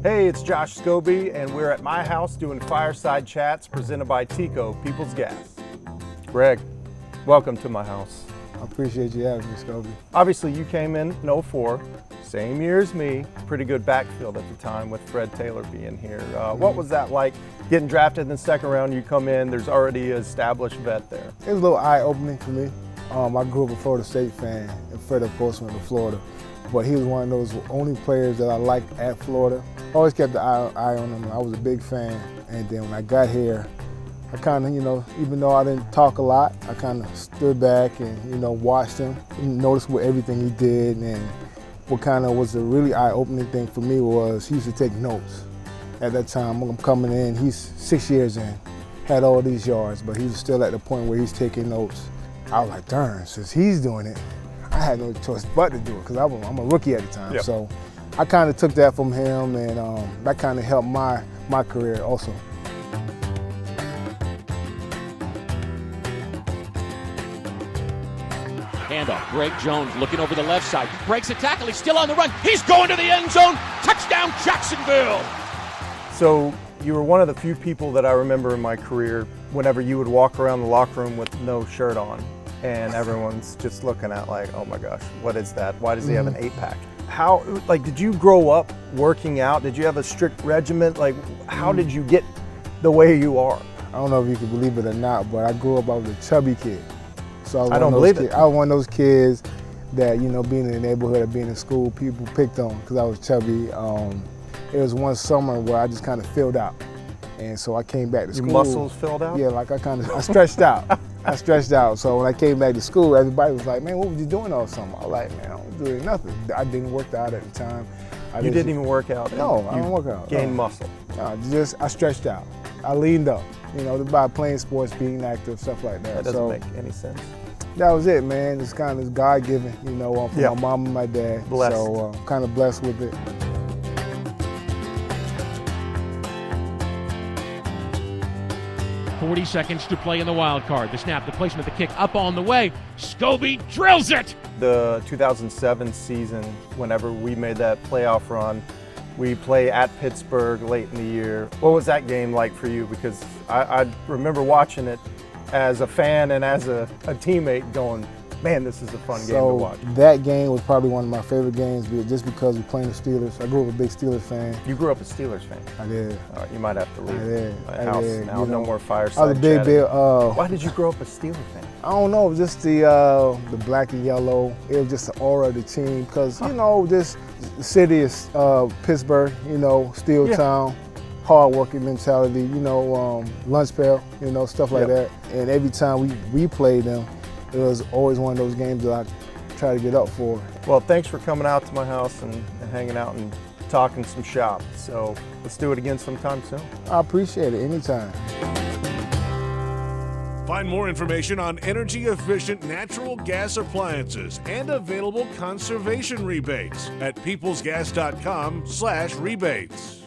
Hey, it's Josh Scobee, and we're at my house doing Fireside Chats presented by TECO Peoples Gas. Greg, welcome to my house. I appreciate you having me, Scobee. Obviously, you came in 04, same year as me. Pretty good backfield at the time with Fred Taylor being here. What was that like, getting drafted in the second round? You come in, there's already an established vet there. It was a little eye-opening for me. I grew up a Florida State fan, and Fred, of course, went to Florida. But he was one of those only players that I liked at Florida. Always kept the eye on him, and I was a big fan. And then when I got here, I kind of, even though I didn't talk a lot, I kind of stood back and, watched him, noticed everything he did. And what kind of was a really eye-opening thing for me was he used to take notes. At that time, I'm coming in, he's 6 years in, had all these yards, but he was still at the point where he's taking notes. I was like, darn, since he's doing it, I had no choice but to do it because I'm a rookie at the time. Yep. So I kind of took that from him, and that kind of helped my career also. Handoff, Greg Jones looking over the left side, breaks a tackle, he's still on the run, he's going to the end zone, touchdown Jacksonville! So you were one of the few people that I remember in my career whenever you would walk around the locker room with no shirt on and everyone's just looking at like, oh my gosh, what is that? Why does he have an 8-pack? How, did you grow up working out? Did you have a strict regimen? How did you get the way you are? I don't know if you can believe it or not, but I grew up, I was a chubby kid. So I don't believe it. I was one of those kids that, being in the neighborhood or being in school, people picked on because I was chubby. It was one summer where I just kind of filled out. And so I came back to school. Your muscles filled out? Yeah, I stretched out. I stretched out. So when I came back to school, everybody was like, man, what were you doing all summer? I was like, man, I was doing nothing. I didn't work out at the time. You didn't even work out? No, I didn't work out. Gained muscle? I stretched out. I leaned up, by playing sports, being active, stuff like that. That doesn't make any sense. That was it, man. It's kind of God-given, from my mom and my dad. Blessed. So kind of blessed with it. .40 seconds to play in the wild card. The snap, the placement, the kick up on the way. Scobee drills it! The 2007 season, whenever we made that playoff run, we play at Pittsburgh late in the year. What was that game like for you? Because I remember watching it as a fan and as a teammate going, man, this is a fun game to watch. That game was probably one of my favorite games just because we're playing the Steelers. I grew up a big Steelers fan. You grew up a Steelers fan? I did. You might have to leave my I house did. now. No more Fireside I was a big Chatting. Why did you grow up a Steelers fan? I don't know, just the black and yellow. It was just the aura of the team because, this city is Pittsburgh, steel town. Hard-working mentality, lunch pail, stuff like that. And every time we played them, it was always one of those games that I try to get up for. Well, thanks for coming out to my house and hanging out and talking some shop. So let's do it again sometime soon. I appreciate it, anytime. Find more information on energy-efficient natural gas appliances and available conservation rebates at peoplesgas.com/rebates.